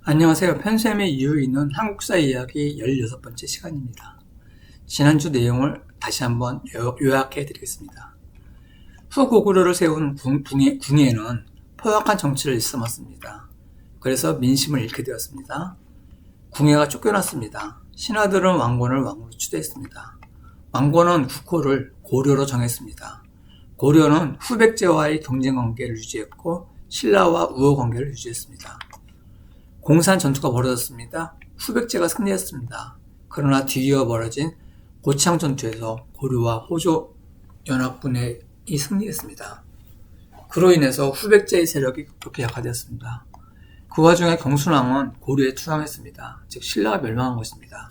안녕하세요. 편쌤의 이유 있는 한국사 이야기 16번째 시간입니다. 지난주 내용을 다시 한번 요약해 드리겠습니다. 후고구려를 세운 궁예는 포악한 정치를 일삼았습니다. 그래서 민심을 잃게 되었습니다. 궁예가 쫓겨났습니다. 신하들은 왕권을 왕으로 추대했습니다. 왕권은 국호를 고려로 정했습니다. 고려는 후백제와의 경쟁관계를 유지했고 신라와 우호관계를 유지했습니다. 공산 전투가 벌어졌습니다. 후백제가 승리했습니다. 그러나 뒤이어 벌어진 고창 전투에서 고려와 호조 연합군이 승리했습니다. 그로 인해서 후백제의 세력이 급격히 약화되었습니다. 그 와중에 경순왕은 고려에 투항했습니다. 즉 신라가 멸망한 것입니다.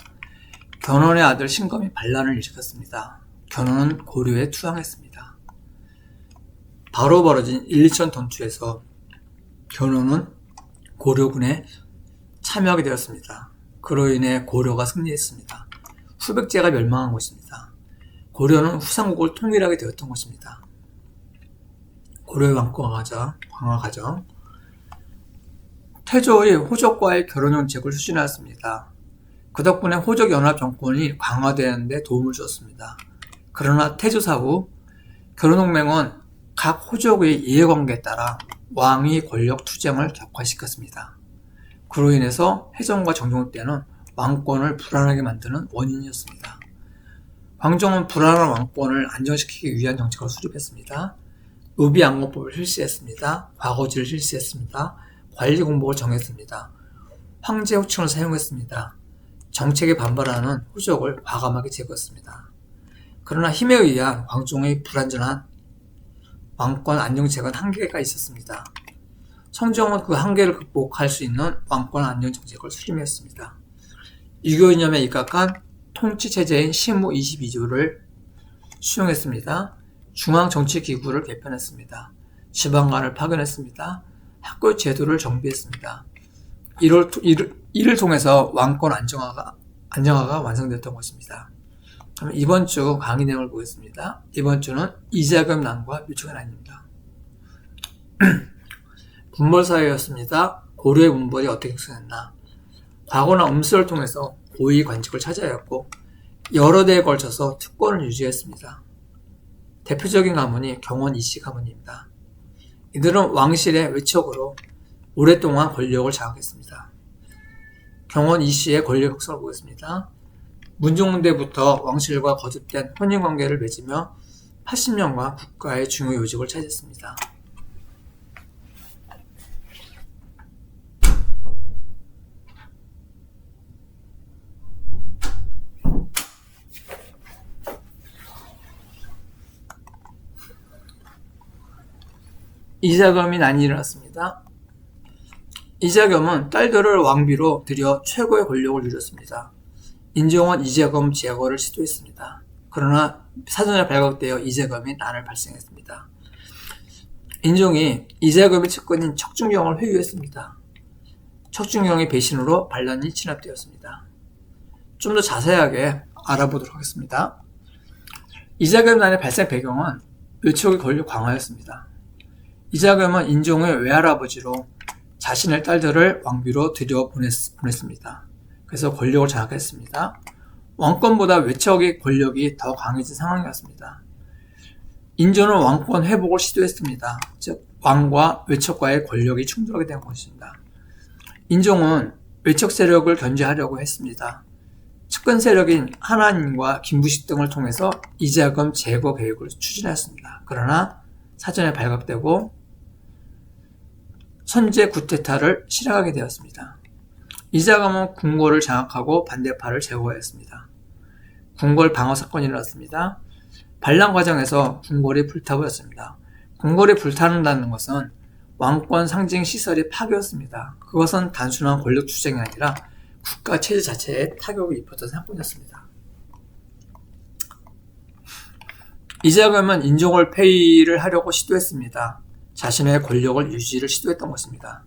견훤의 아들 신검이 반란을 일으켰습니다. 견훤은 고려에 투항했습니다. 바로 벌어진 1~2천 전투에서 견훤은 고려군에 참여하게 되었습니다. 그로 인해 고려가 승리했습니다. 후백제가 멸망한 것입니다. 고려는 후삼국을 통일하게 되었던 것입니다. 고려의 왕권 강화 과정. 태조의 호족과의 결혼 정책을 추진하였습니다. 그 덕분에 호족 연합 정권이 강화되는데 도움을 주었습니다. 그러나 태조 사후 결혼동맹은 각 호족의 이해관계에 따라 왕위 권력 투쟁을 격화시켰습니다. 그로 인해서 해종과 정종 때는 왕권을 불안하게 만드는 원인이었습니다. 광종은 불안한 왕권을 안정시키기 위한 정책을 수립했습니다. 의비양권법을 실시했습니다. 과거지를 실시했습니다. 관리공복을 정했습니다. 황제 호칭을 사용했습니다. 정책에 반발하는 호족을 과감하게 제거했습니다. 그러나 힘에 의한 광종의 불완전한 왕권 안정책은 한계가 있었습니다. 성종은 그 한계를 극복할 수 있는 왕권 안정 정책을 수립했습니다. 유교 이념에 입각한 통치체제인 시무 22조를 수용했습니다. 중앙정치기구를 개편했습니다. 지방관을 파견했습니다. 학교 제도를 정비했습니다. 이를 통해서 왕권 안정화가 완성됐던 것입니다. 그럼 이번 주 강의 내용을 보겠습니다. 이번 주는 이자금 난과 묘촉의 난입니다. 문벌사회였습니다. 고려의 문벌이 어떻게 형성했나? 과거나 음수를 통해서 고위 관직을 차지하였고 여러 대에 걸쳐서 특권을 유지했습니다. 대표적인 가문이 경원 이씨 가문입니다. 이들은 왕실의 외척으로 오랫동안 권력을 장악했습니다. 경원 이씨의 권력 혁성을 보겠습니다. 문종대부터 왕실과 거듭된 혼인관계를 맺으며 80년간 국가의 중요 요직을 차지했습니다. 이자겸이 난이 일어났습니다. 이자겸은 딸들을 왕비로 들여 최고의 권력을 누렸습니다. 인종은 이자겸 제거를 시도했습니다. 그러나 사전에 발각되어 이자겸이 난을 발생했습니다. 인종이 이자겸의 측근인 척준경을 회유했습니다. 척준경의 배신으로 반란이 진압되었습니다. 좀 더 자세하게 알아보도록 하겠습니다. 이자겸 난의 발생 배경은 외척의 권력 강화였습니다. 이자겸은 인종의 외할아버지로 자신의 딸들을 왕비로 들여 보냈습니다. 그래서 권력을 장악했습니다. 왕권보다 외척의 권력이 더 강해진 상황이었습니다. 인조는 왕권 회복을 시도했습니다. 즉 왕과 외척과의 권력이 충돌하게 된 것입니다. 인종은 외척 세력을 견제하려고 했습니다. 측근 세력인 한한인과 김부식 등을 통해서 이자겸 제거 계획을 추진했습니다. 그러나 사전에 발각되고 선제 구테타를 실행하게 되었습니다. 이자겸은 궁궐을 장악하고 반대파를 제거했습니다. 궁궐 방어 사건이 일어났습니다. 반란 과정에서 궁궐이 불타버렸습니다. 궁궐이 불타는다는 것은 왕권 상징 시설이 파괴였습니다. 그것은 단순한 권력 투쟁이 아니라 국가 체제 자체에 타격을 입혔던 사건이었습니다. 이자겸은 인종을 폐위를 하려고 시도했습니다. 자신의 권력을 유지를 시도했던 것입니다.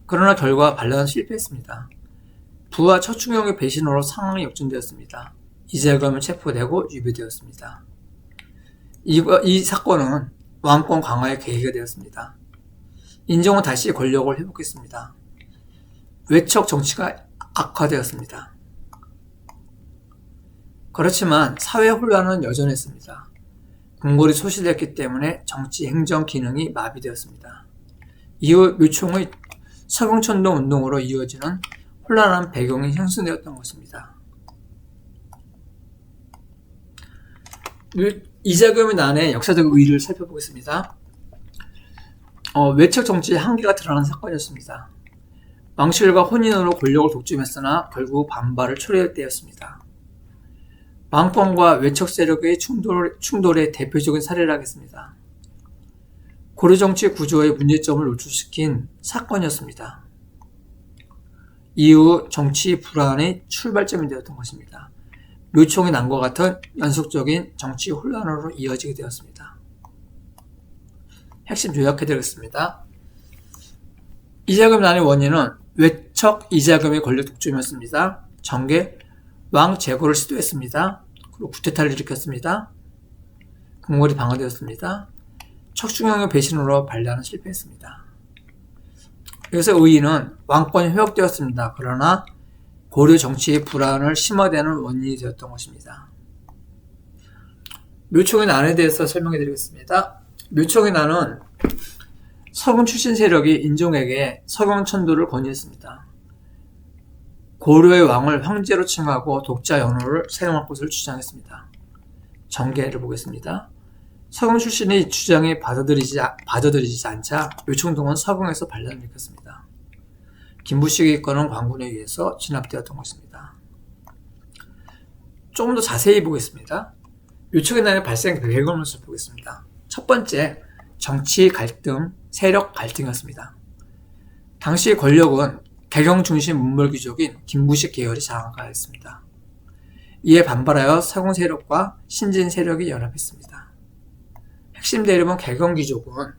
그러나 결과 반란은 실패했습니다. 부하 척준경의 배신으로 상황이 역전되었습니다. 이자겸은 체포되고 유배되었습니다. 이 사건은 왕권 강화의 계기가 되었습니다. 인종은 다시 권력을 회복했습니다. 외척 정치가 악화되었습니다. 그렇지만 사회 혼란은 여전했습니다. 궁궐이 소실됐기 때문에 정치 행정 기능이 마비되었습니다. 이후 묘총의 서경천동 운동으로 이어지는 혼란한 배경이 형성되었던 것입니다. 이자금의 난의 역사적 의의를 살펴보겠습니다. 외척 정치의 한계가 드러난 사건이었습니다. 왕실과 혼인으로 권력을 독점했으나 결국 반발을 초래할 때였습니다. 왕권과 외척 세력의 충돌의 대표적인 사례라 하겠습니다. 고려 정치 구조의 문제점을 노출시킨 사건이었습니다. 이후 정치 불안의 출발점이 되었던 것입니다. 묘총의 난과 같은 연속적인 정치 혼란으로 이어지게 되었습니다. 핵심 요약해드리겠습니다. 이자금 난의 원인은 외척 이자금의 권력 독점이었습니다. 정계, 왕 제거를 시도했습니다. 그리고 쿠데타를 일으켰습니다. 궁궐이 방어되었습니다. 척중영의 배신으로 반란은 실패했습니다. 여기서 의의는 왕권이 회복되었습니다. 그러나 고려 정치의 불안을 심화되는 원인이 되었던 것입니다. 묘총의 난에 대해서 설명해 드리겠습니다. 묘총의 난은 서경 출신 세력이 인종에게 서경천도를 건의했습니다. 고려의 왕을 황제로 칭하고 독자 연호를 사용할 것을 주장했습니다. 전개를 보겠습니다. 서경 출신의 주장이 받아들이지 않자 묘총동은 서경에서 반란을 일으켰습니다. 김부식이 이끄는 광군에 의해서 진압되었던 것입니다. 조금 더 자세히 보겠습니다. 묘총의 난의 발생 배경을 살펴보겠습니다. 첫 번째, 정치 갈등, 세력 갈등이었습니다. 당시 권력은 개경 중심 문물 귀족인 김부식 계열이 장악하였습니다. 이에 반발하여 서경 세력과 신진 세력이 연합했습니다. 핵심 대립은 개경 귀족은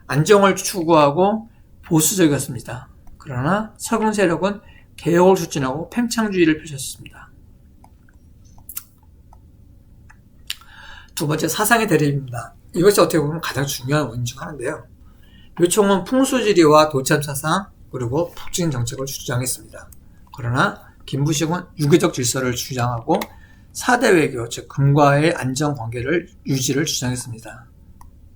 안정을 추구하고 보수적이었습니다. 그러나 서경 세력은 개혁을 추진하고 팽창주의를 펼쳤습니다. 두 번째, 사상의 대립입니다. 이것이 어떻게 보면 가장 중요한 원인 중 하나인데요. 묘총은 풍수지리와 도참사상 그리고 북진 정책을 주장했습니다. 그러나 김부식은 유교적 질서를 주장하고 4대 외교, 즉 금과의 안정관계를 유지를 주장했습니다.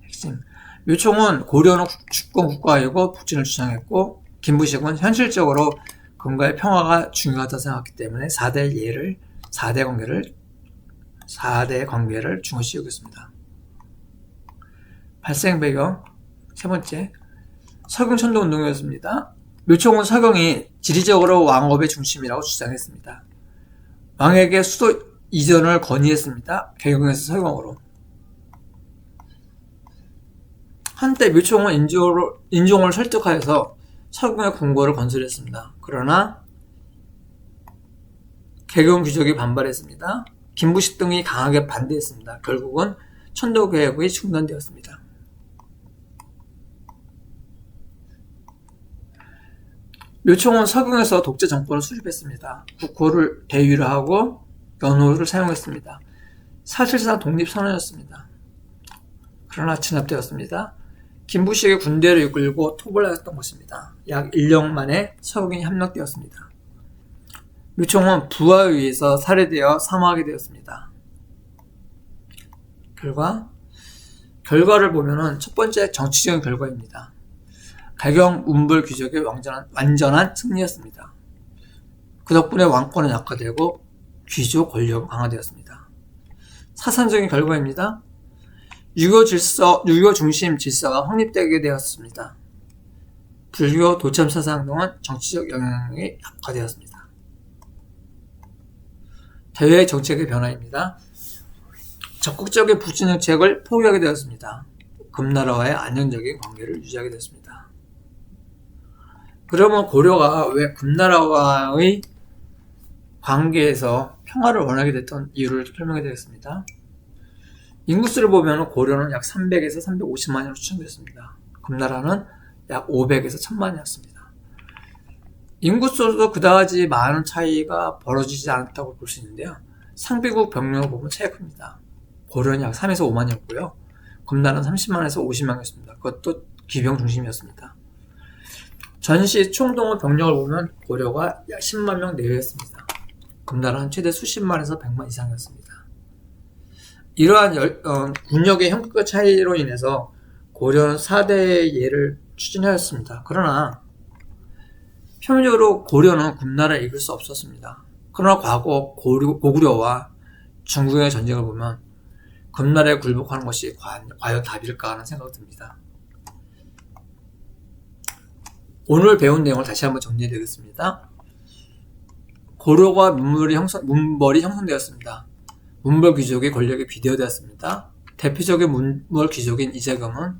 핵심, 묘총은 고려는 주권 국가이고 북진을 주장했고 김부식은 현실적으로 금과의 평화가 중요하다고 생각했기 때문에 4대 관계를 중요시 여겼습니다. 발생 배경, 세 번째, 서경천도 운동이었습니다. 묘총은 서경이 지리적으로 왕업의 중심이라고 주장했습니다. 왕에게 수도 이전을 건의했습니다. 개경에서 서경으로. 한때 묘총은 인종을 설득하여서 서경의 궁궐을 건설했습니다. 그러나 개경 귀족이 반발했습니다. 김부식 등이 강하게 반대했습니다. 결국은 천도 개혁이 중단되었습니다. 묘총은 서경에서 독재 정권을 수립했습니다. 국호를 대위로 하고 연호를 사용했습니다. 사실상 독립선언이었습니다. 그러나 진압되었습니다. 김부식의 군대를 이끌고 토벌을 했던 것입니다. 약 1년 만에 서경이 함락되었습니다. 묘총은 부하에 의해서 살해되어 사망하게 되었습니다. 결과를 보면은 첫 번째 정치적인 결과입니다. 개경 문불 귀족의 완전한 승리였습니다. 그 덕분에 왕권은 약화되고 귀족 권력은 강화되었습니다. 사상적인 결과입니다. 유교 중심 질서가 확립되게 되었습니다. 불교 도참 사상 등은 정치적 영향이 약화되었습니다. 대외 정책의 변화입니다. 적극적인 북진 정책을 포기하게 되었습니다. 금나라와의 안정적인 관계를 유지하게 되었습니다. 그러면 고려가 왜 금나라와의 관계에서 평화를 원하게 됐던 이유를 설명해 드리겠습니다. 인구수를 보면 고려는 약 300에서 350만이로 추정됐습니다. 금나라는 약 500에서 1000만이었습니다. 인구수도 그다지 많은 차이가 벌어지지 않았다고 볼 수 있는데요. 상비국 병력을 보면 차이가 큽니다. 고려는 약 3에서 5만이었고요. 금나라는 30만에서 50만이었습니다. 그것도 기병 중심이었습니다. 전시 총동원 병력을 보면 고려가 약 10만 명 내외였습니다. 금나라는 최대 수십만에서 100만 이상이었습니다. 이러한 군력의 형급 차이로 인해서 고려는 4대의 예를 추진하였습니다. 그러나 표면적으로 고려는 금나라를 이길 수 없었습니다. 그러나 과거 고구려와 중국의 전쟁을 보면 금나라에 굴복하는 것이 과연 답일까 하는 생각이 듭니다. 오늘 배운 내용을 다시 한번 정리해 드리겠습니다. 고려가 문벌이 형성되었습니다. 문벌 귀족의 권력이 비대화되었습니다. 대표적인 문벌 귀족인 이재금은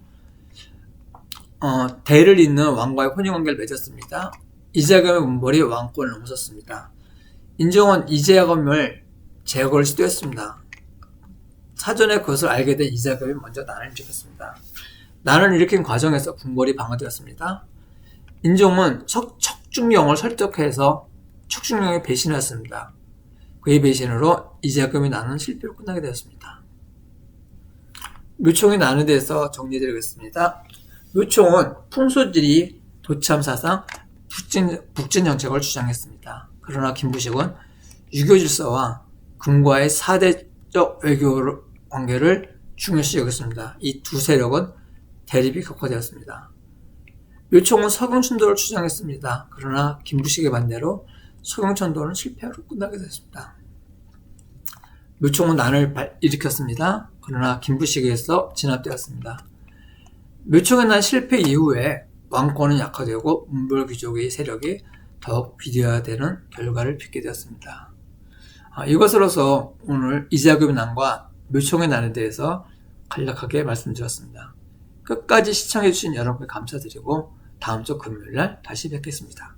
대를 잇는 왕과의 혼인관계를 맺었습니다. 이재금의 문벌이 왕권을 넘어섰습니다. 인종은 이재금을 제거를 시도했습니다. 사전에 그것을 알게 된 이재금이 먼저 난을 일으켰습니다. 난을 일으킨 과정에서 궁궐이 방어되었습니다. 인종은 척중령을 설득해서 척중령의 배신하였습니다. 그의 배신으로 이재금의 난은 실패로 끝나게 되었습니다. 묘총의 난에 대해서 정리해드리겠습니다. 묘총은 풍수지리, 도참사상, 북진 정책을 주장했습니다. 그러나 김부식은 유교질서와 금과의 4대적 외교 관계를 중요시 여겼습니다. 이 두 세력은 대립이 격화되었습니다. 묘총은 서경천도를 주장했습니다. 그러나 김부식의 반대로 서경천도는 실패로 끝나게 되었습니다. 묘총은 난을 일으켰습니다. 그러나 김부식에서 진압되었습니다. 묘총의 난 실패 이후에 왕권은 약화되고 문벌 귀족의 세력이 더욱 비대화되는 결과를 빚게 되었습니다. 이것으로서 오늘 이재금의 난과 묘총의 난에 대해서 간략하게 말씀드렸습니다. 끝까지 시청해주신 여러분께 감사드리고 다음 주 금요일날 다시 뵙겠습니다.